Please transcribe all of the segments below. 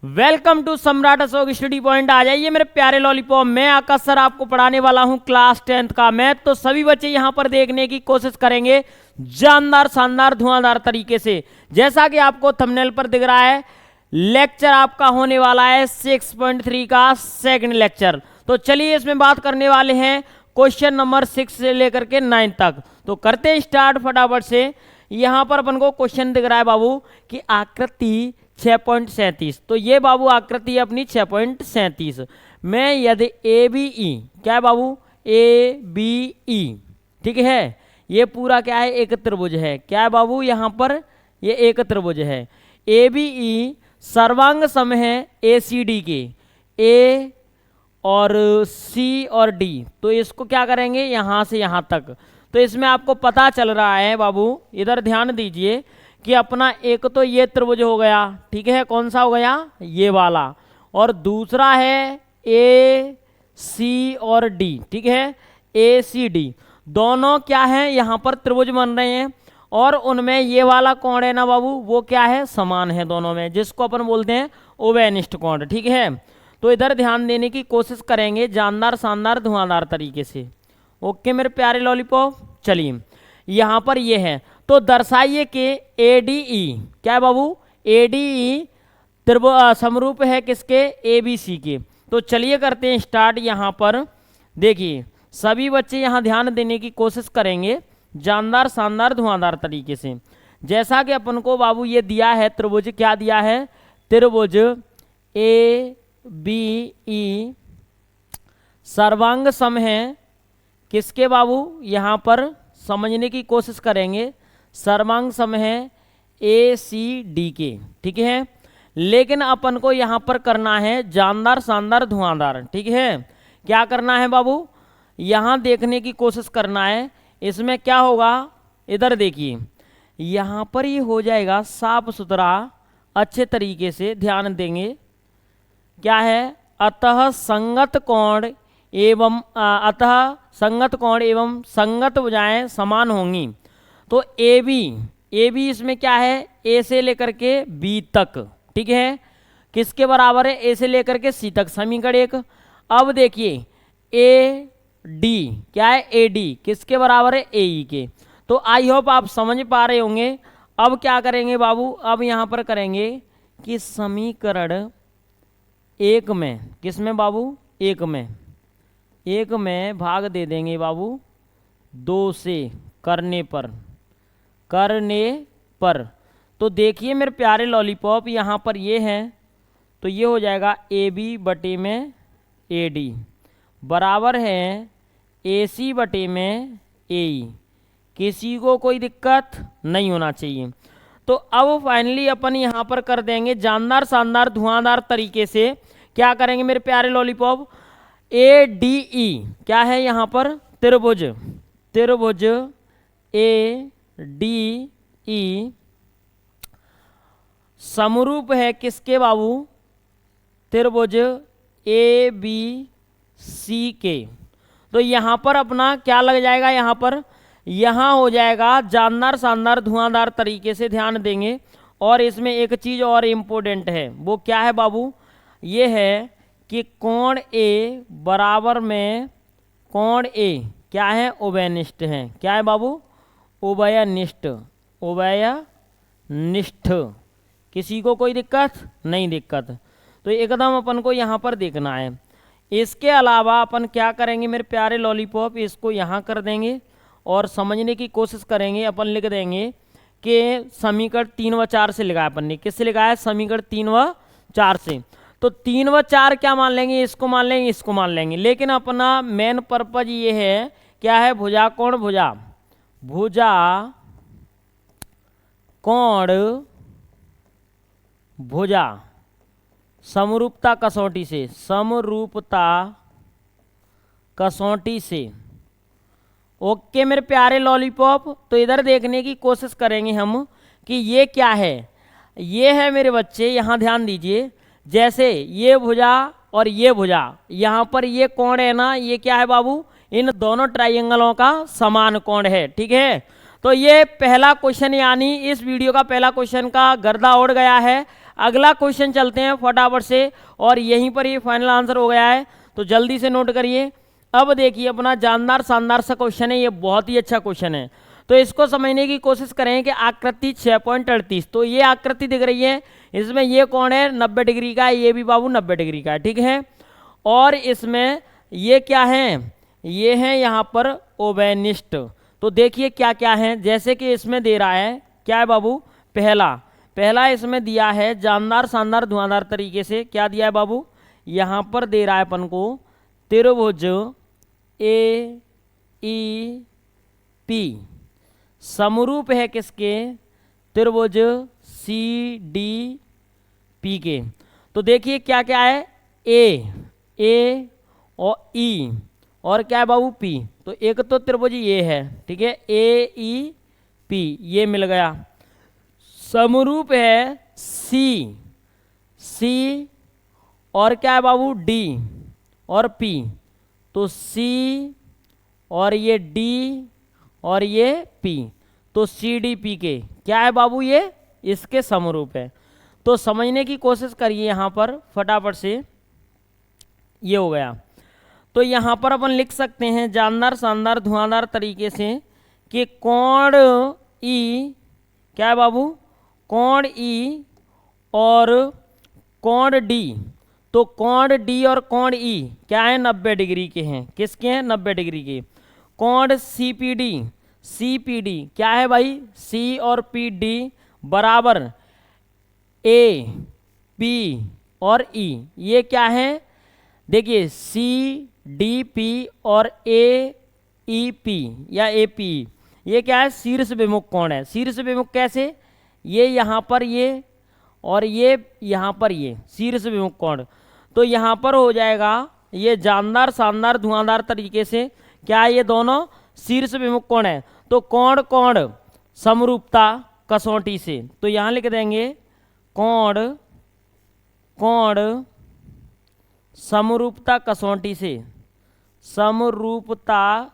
Welcome to सम्राट Ashok study point. आ जाइए मेरे प्यारे लॉलीपॉप। मैं आकाश सर आपको पढ़ाने वाला हूं क्लास 10th का मैथ। तो सभी बच्चे यहां पर देखने की कोशिश करेंगे जानदार शानदार धुआंधार तरीके से। जैसा कि आपको थंबनेल पर दिख रहा है, लेक्चर आपका होने वाला है 6.3 का सेकंड लेक्चर। तो चलिए इसमें बात करने वाले हैं क्वेश्चन नंबर 6 से लेकर के 9 तक। तो करते हैं स्टार्ट फटाफट से। यहां पर अपन को क्वेश्चन दिख रहा है बाबू कि आकृति 6.37। तो ये बाबू आकृति है अपनी 6.37 में यदि ए बी ई, क्या है बाबू, ए बी ई, ठीक है, ये पूरा क्या है, एक त्रिभुज है। क्या है बाबू, यहाँ पर ये एक त्रिभुज है। ए बी ई सर्वांग सम है ए सी डी के, ए और सी और डी। तो इसको क्या करेंगे यहाँ से यहाँ तक। तो इसमें आपको पता चल रहा है बाबू, इधर ध्यान दीजिए कि अपना एक तो ये त्रिभुज हो गया, ठीक है, कौन सा हो गया, ये वाला, और दूसरा है ए सी और डी, ठीक है, ए सी डी दोनों क्या है यहाँ पर त्रिभुज बन रहे हैं। और उनमें ये वाला कोण है ना बाबू, वो क्या है, समान है दोनों में, जिसको अपन बोलते हैं ओवेनिष्ठ कोण, ठीक है। तो इधर ध्यान देने की कोशिश करेंगे जानदार शानदार धुआंधार तरीके से। ओके मेरे प्यारे लॉलीपॉप, चलिए यहाँ पर ये है। तो दर्शाइए कि ADE, क्या है बाबू, ADE समरूप है किसके, ABC के। तो चलिए करते हैं स्टार्ट। यहाँ पर देखिए सभी बच्चे यहाँ ध्यान देने की कोशिश करेंगे जानदार शानदार धुआंधार तरीके से। जैसा कि अपन को बाबू ये दिया है त्रिभुज, क्या दिया है, त्रिभुज ABE सर्वांग सम है किसके बाबू, यहाँ पर समझने की कोशिश करेंगे, सर्वांग सम है ए सी डी के, ठीक है। लेकिन अपन को यहाँ पर करना है जानदार शानदार धुआंधार, ठीक है। क्या करना है बाबू, यहाँ देखने की कोशिश करना है। इसमें क्या होगा, इधर देखिए, यहाँ पर ये हो जाएगा साफ सुथरा अच्छे तरीके से, ध्यान देंगे। क्या है, अतः संगत कोण एवं अतः संगत कोण एवं संगत भुजाएं समान होंगी। तो ए बी इसमें क्या है, ए से लेकर के बी तक, ठीक है, किसके बराबर है, ए से लेकर के सी तक, समीकरण 1। अब देखिए ए डी, क्या है, ए डी किसके बराबर है, ए ई के। तो आई होप आप समझ पा रहे होंगे। अब क्या करेंगे बाबू, अब यहाँ पर करेंगे कि समीकरण 1 में, किस में बाबू, 1 में भाग दे देंगे बाबू 2 से करने पर। तो देखिए मेरे प्यारे लॉलीपॉप, यहाँ पर ये है, तो ये हो जाएगा ए बी बटे में ए डी बराबर है ए सी बटे में ए ई। किसी को कोई दिक्कत नहीं होना चाहिए। तो अब फाइनली अपन यहाँ पर कर देंगे जानदार शानदार धुआंधार तरीके से। क्या करेंगे मेरे प्यारे लॉलीपॉप, ए डी ई क्या है यहाँ पर, त्रिभुज ए डी ई समरूप है किसके बाबू, त्रिभुज ए बी सी के। तो यहाँ पर अपना क्या लग जाएगा, यहाँ हो जाएगा जानदार शानदार धुआंधार तरीके से, ध्यान देंगे। और इसमें एक चीज़ और इम्पोर्टेंट है, वो क्या है बाबू, ये है कि कोण ए बराबर में कोण ए क्या है, उभयनिष्ठ है। क्या है बाबू, उभयनिष्ठ, किसी को कोई दिक्कत नहीं, दिक्कत तो एकदम अपन को यहाँ पर देखना है। इसके अलावा अपन क्या करेंगे मेरे प्यारे लॉलीपॉप, इसको यहाँ कर देंगे और समझने की कोशिश करेंगे। अपन लिख देंगे कि समीकरण 3 व 4 से लिखा है अपन ने, किससे लिखा है, समीकरण 3 व 4 से। तो 3 व 4 क्या मान लेंगे, इसको मान लेंगे, इसको मान लेंगे। लेकिन अपना मेन पर्पज ये है, क्या है, भुजा कोण भुजा समरूपता कसौटी से। ओके मेरे प्यारे लॉलीपॉप, तो इधर देखने की कोशिश करेंगे हम कि ये क्या है। ये है मेरे बच्चे, यहाँ ध्यान दीजिए, जैसे ये भुजा और ये भुजा, यहाँ पर ये कोण है ना, ये क्या है बाबू, इन दोनों ट्राइंगलों का समान कोण है, ठीक है। तो ये पहला क्वेश्चन, यानी इस वीडियो का पहला क्वेश्चन का गर्दा उड़ गया है। अगला क्वेश्चन चलते हैं फटाफट से, और यहीं पर ये फाइनल आंसर हो गया है, तो जल्दी से नोट करिए। अब देखिए अपना जानदार शानदार सा क्वेश्चन है, ये बहुत ही अच्छा क्वेश्चन है। तो इसको समझने की कोशिश करें कि आकृति 6.38, तो ये आकृति दिख रही है, इसमें ये कौन है 90 डिग्री का है, ये भी बाबू 90 डिग्री का है, ठीक है। और इसमें ये क्या है, ये है यहाँ पर ओबेनिस्ट। तो देखिए क्या क्या है, जैसे कि इसमें दे रहा है क्या है बाबू, पहला इसमें दिया है जानदार शानदार धुआंधार तरीके से, क्या दिया है बाबू, यहाँ पर दे रहा है अपन को त्रिभुज ए ई पी समरूप है किसके, त्रिभुज सी डी पी के। तो देखिए क्या क्या है, ए और ई और क्या है बाबू पी, तो एक तो त्रिभुज ये है, ठीक है, ए ई पी ये मिल गया। समरूप है सी और क्या है बाबू डी और पी, तो सी और ये डी और ये पी, तो सी डी पी के क्या है बाबू, ये इसके समरूप है। तो समझने की कोशिश करिए यहाँ पर फटाफट से, ये हो गया। तो यहाँ पर अपन लिख सकते हैं जानदार शानदार धुआंधार तरीके से कि कोण ई क्या है बाबू, कोण ई और कोण डी, तो कोण डी और कोण ई क्या है 90 डिग्री के हैं, किसके हैं 90 डिग्री के। कोण सीपीडी क्या है भाई, सी और पी डी बराबर ए पी और ई, ये क्या है देखिए सी डी पी और ए ई पी या ए पी, ये क्या है शीर्ष विमुख कोण है। शीर्ष विमुख कैसे, ये यहाँ पर ये और ये यहाँ पर ये शीर्ष विमुख कोण, तो यहाँ पर हो जाएगा ये जानदार शानदार धुआंधार तरीके से क्या ये दोनों शीर्ष विमुख कोण है। तो कोण समरूपता कसौटी से, तो यहाँ लिख देंगे कोण समरूपता कसौटी से, समरूपता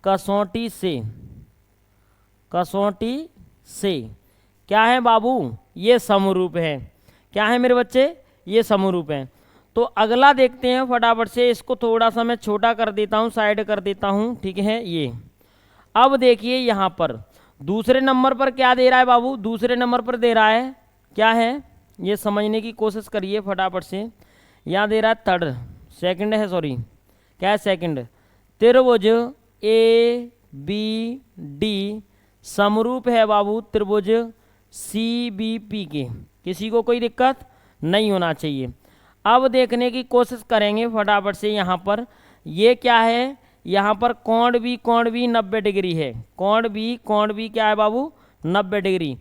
कसौटी से क्या है बाबू, ये समरूप है, क्या है मेरे बच्चे, ये समरूप है। तो अगला देखते हैं फटाफट से, इसको थोड़ा सा मैं छोटा कर देता हूँ, साइड कर देता हूँ, ठीक है। ये अब देखिए यहाँ पर दूसरे नंबर पर क्या दे रहा है बाबू, दूसरे नंबर पर दे रहा है क्या है, ये समझने की कोशिश करिए फटाफट से। यहाँ दे रहा है थर्ड, सेकंड है, सॉरी क्या है सेकंड, त्रिभुज ए बी डी समरूप है बाबू त्रिभुज सी बी पी के, किसी को कोई दिक्कत नहीं होना चाहिए। अब देखने की कोशिश करेंगे फटाफट से, यहाँ पर ये क्या है, यहाँ पर कोण भी 90 डिग्री है, कोण भी क्या है बाबू 90 डिग्री।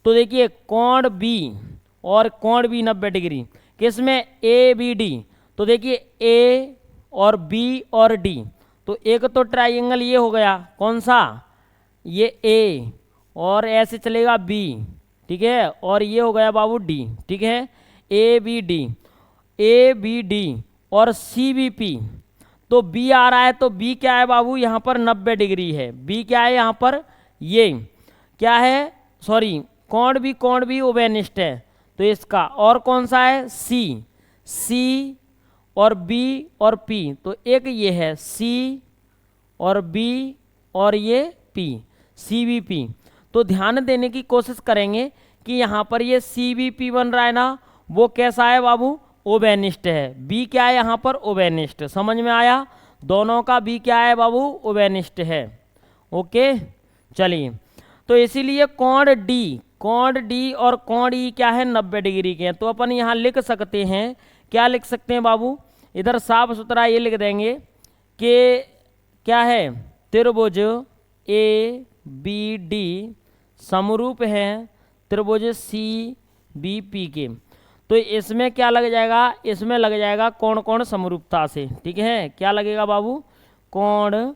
तो देखिए कोण बी और कोण बी 90 डिग्री, किसमें ए बी डी, तो देखिए ए और बी और डी, तो एक तो ट्राइंगल ये हो गया कौन सा, ये ए और ऐसे चलेगा बी, ठीक है, और ये हो गया बाबू डी, ठीक है, ए बी डी और सी बी पी, तो बी आ रहा है, तो बी क्या है बाबू यहाँ पर 90 डिग्री है, बी क्या है यहाँ पर, ये क्या है सॉरी कोण भी ओबेनिस्ट है, तो इसका और कौन सा है सी और बी और पी, तो एक ये है सी और बी और ये पी, सी बी पी। तो ध्यान देने की कोशिश करेंगे कि यहाँ पर ये सी बी पी बन रहा है ना, वो कैसा है बाबू, ओबेनिस्ट है। बी क्या है यहाँ पर, ओबेनिस्ट, समझ में आया, दोनों का बी क्या है बाबू, ओबेनिस्ट है। ओके चलिए, तो इसीलिए कोण डी और कोण ई क्या है 90 डिग्री के हैं। तो अपन यहाँ लिख सकते हैं, क्या लिख सकते हैं बाबू, इधर साफ सुथरा ये लिख देंगे कि क्या है त्रिभुज ए बी डी समरूप है त्रिभुज सी बी पी के। तो इसमें क्या लग जाएगा, इसमें लग जाएगा कोण समरूपता से, ठीक है, क्या लगेगा बाबू, कोण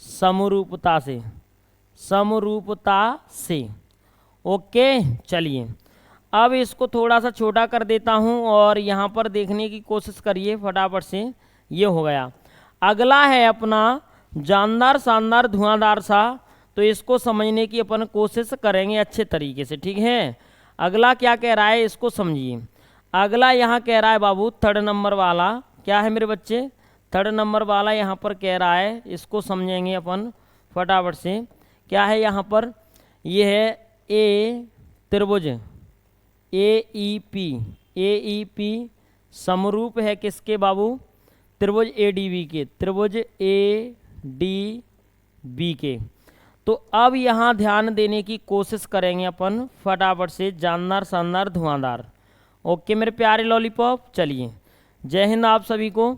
समरूपता से। ओके चलिए, अब इसको थोड़ा सा छोटा कर देता हूं और यहाँ पर देखने की कोशिश करिए फटाफट से, ये हो गया। अगला है अपना जानदार शानदार धुआंधार सा, तो इसको समझने की अपन कोशिश करेंगे अच्छे तरीके से, ठीक है। अगला क्या कह रहा है इसको समझिए। अगला यहाँ कह रहा है बाबू थर्ड नंबर वाला, क्या है मेरे बच्चे, थर्ड नंबर वाला यहाँ पर कह रहा है, इसको समझेंगे अपन फटाफट से। क्या है यहाँ पर, ये है ए त्रिभुज ए ई पी समरूप है किसके बाबू, त्रिभुज ए डी बी के, त्रिभुज ए डी बी के। तो अब यहाँ ध्यान देने की कोशिश करेंगे अपन फटाफट से, जानदार शानदार धुआंधार। ओके मेरे प्यारे लॉलीपॉप, चलिए जय हिंद आप सभी को।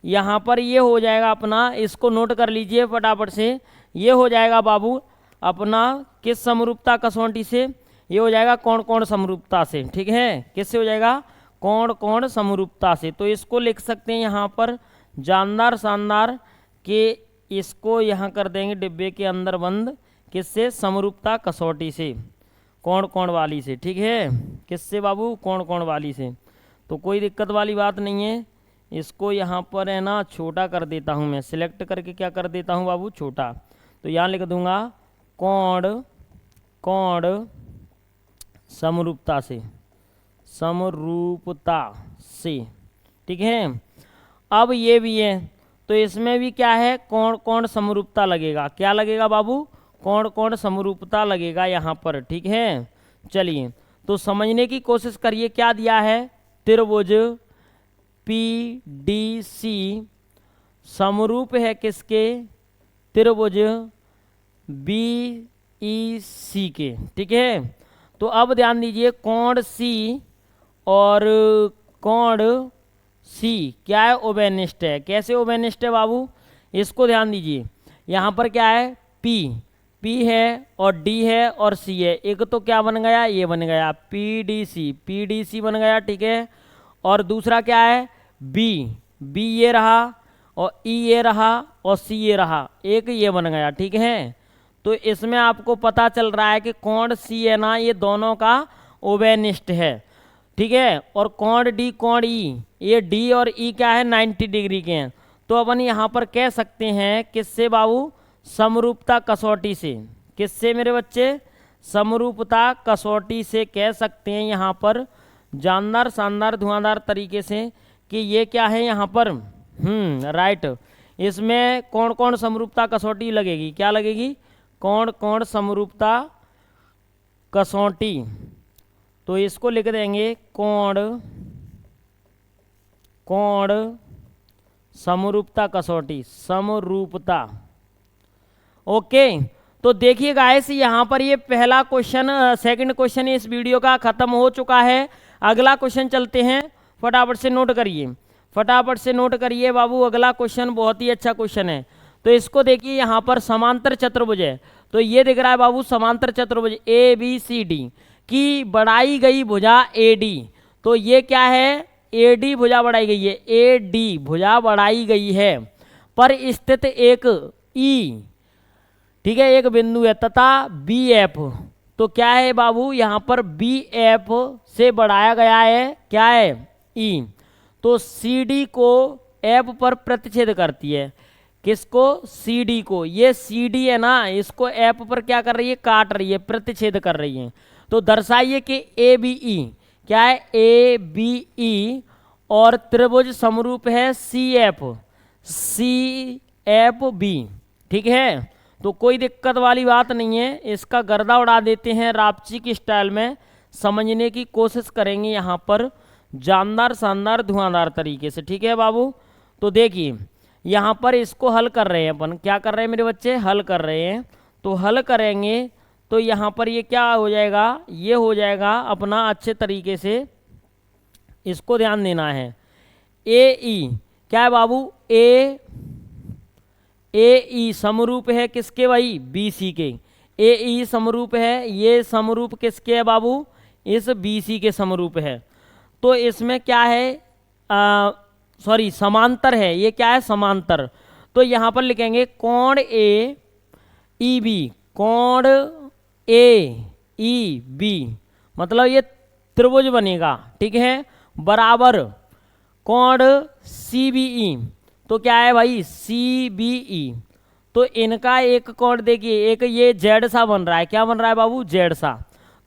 यहाँ पर ये हो जाएगा अपना, इसको नोट कर लीजिए फटाफट से, ये हो जाएगा बाबू अपना किस समरूपता कसौटी से, ये हो जाएगा कोण कोण समरूपता से, ठीक है, किससे हो जाएगा, कोण कोण समरूपता से। तो इसको लिख सकते हैं यहाँ पर जानदार शानदार के, इसको यहाँ कर देंगे डिब्बे के अंदर बंद, किससे, समरूपता कसौटी से, कोण कोण वाली से, ठीक है, किससे बाबू, कोण कोण वाली से। तो कोई दिक्कत वाली बात नहीं है। इसको यहाँ पर है ना छोटा कर देता हूँ मैं, सिलेक्ट करके क्या कर देता हूँ बाबू, छोटा। तो यहाँ लिख दूंगा कोण कोण समरूपता से, समरूपता से, ठीक है। अब ये भी है, तो इसमें भी क्या है, कोण कोण समरूपता लगेगा, क्या लगेगा बाबू, कोण कोण समरूपता लगेगा यहाँ पर, ठीक है। चलिए तो समझने की कोशिश करिए, क्या दिया है, त्रिभुज पी डी सी समरूप है किसके, त्रिभुज बी ई सी के, ठीक है। तो अब ध्यान दीजिए, कोण सी और कोण सी क्या है, ओबेनिष्ठ है। कैसे ओबेनिष्ठ है बाबू, इसको ध्यान दीजिए, यहाँ पर क्या है, पी है और डी है और सी है, एक तो क्या बन गया, ये बन गया पी डी सी बन गया, ठीक है। और दूसरा क्या है, बी ये रहा और ई ये रहा और सी ये रहा, एक ये बन गया, ठीक है। तो इसमें आपको पता चल रहा है कि कोण सी है ना, ये दोनों का ओबेनिष्ठ है, ठीक है। और कोण डी कोण ई, ये डी और ई क्या है, 90 डिग्री के हैं। तो अपन यहाँ पर कह सकते हैं किससे बाबू, समरूपता कसौटी से, किससे मेरे बच्चे, समरूपता कसौटी से कह सकते हैं यहाँ पर जानदार शानदार धुआंधार तरीके से कि ये क्या है यहाँ पर, राइट। इसमें कौन कौन समरूपता कसौटी लगेगी, क्या लगेगी, कौन कौन समरूपता कसौटी। तो इसको लिख देंगे कोण कोण समरूपता कसौटी, समरूपता। ओके तो देखिए गाइस, यहाँ पर ये पहला क्वेश्चन, सेकंड क्वेश्चन इस वीडियो का खत्म हो चुका है। अगला क्वेश्चन चलते हैं, फटाफट से नोट करिए, फटाफट से नोट करिए बाबू। अगला क्वेश्चन बहुत ही अच्छा क्वेश्चन है। तो इसको देखिए, यहाँ पर समांतर चतुर्भुज है, तो ये दिख रहा है बाबू समांतर चतुर्भुज ए बी सी डी की बढ़ाई गई भुजा ए डी। तो ये क्या है, ए डी भुजा बढ़ाई गई है, ए डी भुजा बढ़ाई गई है पर स्थित एक ई, ठीक है, एक बिंदु है तथा बी एफ। तो क्या है बाबू, यहाँ पर बी एफ से बढ़ाया गया है, क्या है, ई। तो सी डी को एफ पर प्रतिच्छेद करती है, किसको, सी डी को। ये सी डी है ना, इसको एफ पर क्या कर रही है, काट रही है, प्रतिच्छेद कर रही है। तो दर्शाइए कि ए बी ई क्या है, ए बी ई और त्रिभुज समरूप है सी एफ बी, ठीक है। तो कोई दिक्कत वाली बात नहीं है, इसका गर्दा उड़ा देते हैं रापची की स्टाइल में, समझने की कोशिश करेंगे यहाँ पर जानदार शानदार धुआंधार तरीके से, ठीक है बाबू। तो देखिए यहाँ पर इसको हल कर रहे हैं अपन, क्या कर रहे हैं मेरे बच्चे, हल कर रहे हैं। तो हल करेंगे तो यहाँ पर ये क्या हो जाएगा, ये हो जाएगा अपना अच्छे तरीके से, इसको ध्यान देना है। ए ई क्या है बाबू, ए ई समरूप है किसके भाई, बी सी के। ए ई समरूप है, ये समरूप किसके है बाबू, इस बी सी के समरूप है। तो इसमें क्या है, सॉरी समांतर है, ये क्या है, समांतर। तो यहाँ पर लिखेंगे कोण ए ई बी, कोण ए ई बी, मतलब ये त्रिभुज बनेगा, ठीक है, बराबर कोण सी बी ई। तो क्या है भाई, सी बी ई। तो इनका एक कोण देखिए, एक ये जेड सा बन रहा है, क्या बन रहा है बाबू, जेड सा।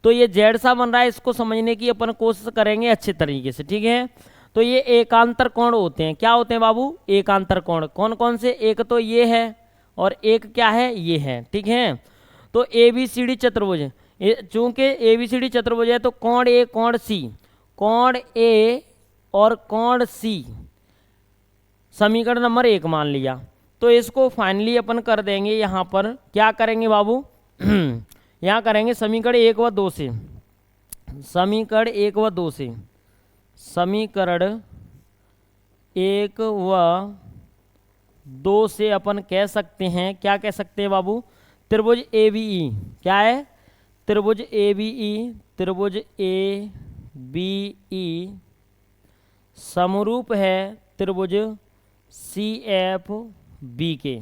तो ये जेड सा बन रहा है, इसको समझने की अपन कोशिश करेंगे अच्छे तरीके से, ठीक है। तो ये एकांतर कोण होते हैं, क्या होते हैं बाबू, एकांतर कोण। कौन कौन से, एक तो ये है और एक क्या है, ये है, ठीक है। तो ABCD चतुर्भुज, चूंकि ABCD चतुर्भुज है तो कोण ए कोण सी, कोण ए और कोण सी समीकरण नंबर 1 मान लिया। तो इसको फाइनली अपन कर देंगे, यहाँ पर क्या करेंगे बाबू यहाँ करेंगे समीकरण 1 व 2 से, समीकरण 1 व 2 से, समीकरण 1 व 2 से अपन कह सकते हैं, क्या कह सकते हैं बाबू, त्रिभुज ABE, क्या है, त्रिभुज ABE, त्रिभुज ABE समरूप है त्रिभुज CFB के,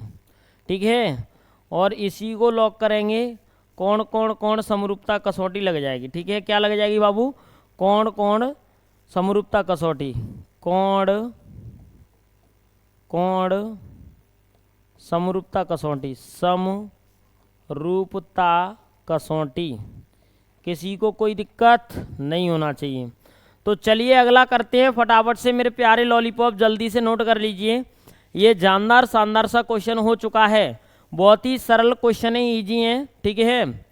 ठीक है। और इसी को लॉक करेंगे, कौन कौन कौन समरूपता कसौटी लग जाएगी, ठीक है। क्या लग जाएगी बाबू, कौन कौन समरूपता कसौटी, कौन कौन समरूपता कसौटी, समरूपता कसौटी, किसी को कोई दिक्कत नहीं होना चाहिए। तो चलिए अगला करते हैं फटाफट से मेरे प्यारे लॉलीपॉप, जल्दी से नोट कर लीजिए। ये जानदार शानदार सा क्वेश्चन हो चुका है, बहुत ही सरल क्वेश्चन है, इजी है, ठीक है।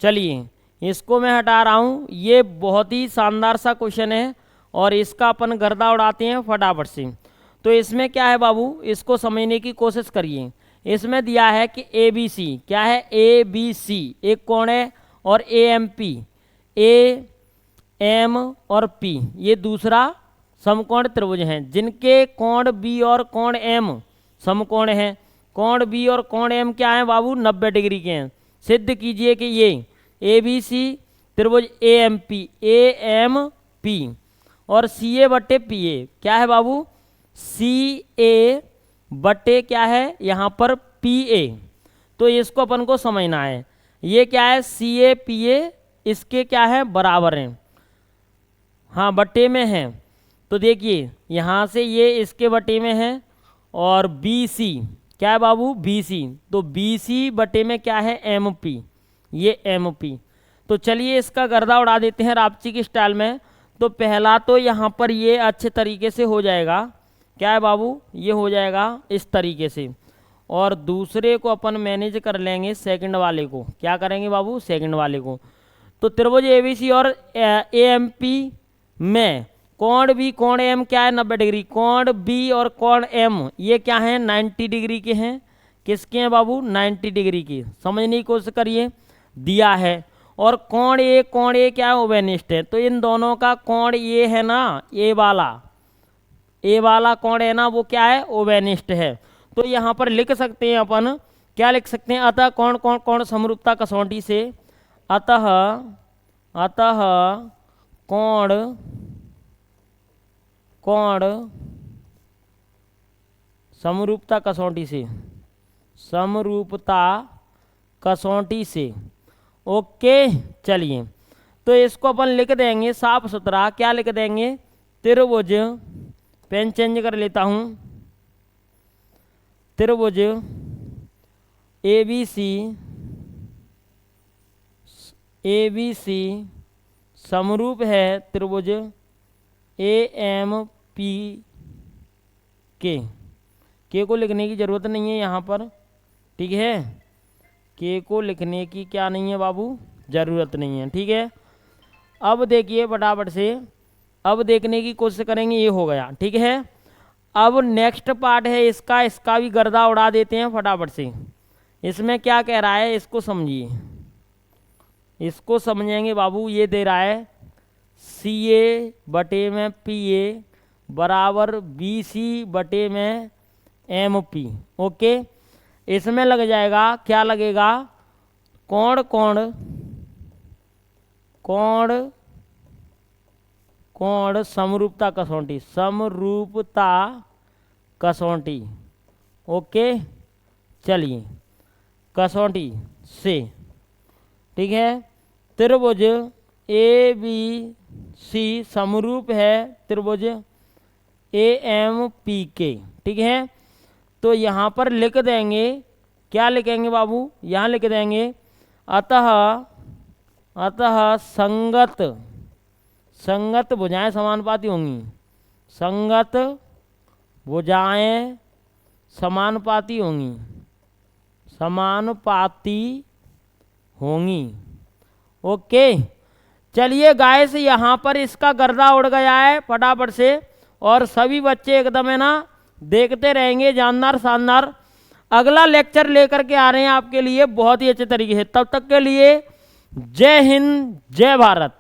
चलिए इसको मैं हटा रहा हूँ, ये बहुत ही शानदार सा क्वेश्चन है और इसका अपन गर्दा उड़ाते हैं फटाफट से। तो इसमें क्या है बाबू, इसको समझने की कोशिश करिए। इसमें दिया है कि ABC, क्या है, ABC एक कोण है और AMP, AM और P ये दूसरा समकोण त्रिभुज हैं, जिनके कोण B और कोण M समकोण हैं। कोण B और कोण M क्या है बाबू, 90 डिग्री के हैं। सिद्ध कीजिए कि ये ABC त्रिभुज AMP और CA बटे PA क्या है बाबू, CA बटे क्या है यहाँ पर PA। तो इसको अपन को समझना है, ये क्या है, CA PA इसके क्या है, बराबर हैं, हाँ बटे में है। तो देखिए यहाँ से ये इसके बटे में है और BC क्या है बाबू, BC, तो BC बटे में क्या है, MP, ये MP। तो चलिए इसका गर्दा उड़ा देते हैं रापची की स्टाइल में। तो पहला तो यहाँ पर ये अच्छे तरीके से हो जाएगा, क्या है बाबू, ये हो जाएगा इस तरीके से। और दूसरे को अपन मैनेज कर लेंगे, सेकंड वाले को क्या करेंगे बाबू, सेकंड वाले को। तो त्रिभुज ABC और AMP में कोण B कोण M क्या है, 90 डिग्री। कोण B और कोण M ये क्या है, 90 डिग्री के हैं। किसके हैं बाबू, 90 डिग्री की। समझने की कोशिश करिए, दिया है। और कोण A क्या है, ओवेनिष्ठ है। तो इन दोनों का कोण ये है ना, ए वाला कोण है ना, वो क्या है, ओवेनिष्ठ है। तो यहाँ पर लिख सकते हैं अपन, क्या लिख सकते हैं, अतः कौन कौन कौन समरूपता कसौटी से, अतः कोण समरूपता कसौटी से, समरूपता कसौटी से, ओके। चलिए तो इसको अपन लिख देंगे साफ सुथरा, क्या लिख देंगे, त्रिभुज, पेन चेंज कर लेता हूँ, त्रिभुज ABC समरूप है त्रिभुज AMP के को लिखने की जरूरत नहीं है यहाँ पर, ठीक है। के को लिखने की क्या नहीं है बाबू, जरूरत नहीं है, ठीक है। अब देखिए फटाफट से, अब देखने की कोशिश करेंगे, ये हो गया, ठीक है। अब नेक्स्ट पार्ट है इसका भी गर्दा उड़ा देते हैं फटाफट से। इसमें क्या कह रहा है, इसको समझिए, इसको समझेंगे बाबू। ये दे रहा है CA बटे में PA बराबर BC बटे में MP, ओके। इसमें लग जाएगा, क्या लगेगा, कोण समरूपता कसौटी, समरूपता कसौटी, ओके। चलिए कसौटी से, ठीक है। त्रिभुज ABC समरूप है त्रिभुज AMP के, ठीक है। तो यहाँ पर लिख देंगे, क्या लिखेंगे बाबू, यहाँ लिख देंगे, अतः अतः संगत संगत भुजाएं समानुपाती होंगी, संगत भुजाएं समानुपाती होंगी, समानुपाती होंगी। ओके, चलिए गाइस यहाँ पर इसका गर्दा उड़ गया है फटाफट से, और सभी बच्चे एकदम है ना देखते रहेंगे, जानदार शानदार। अगला लेक्चर लेकर के आ रहे हैं आपके लिए बहुत ही अच्छे तरीके से। तब तक के लिए जय हिंद, जय भारत।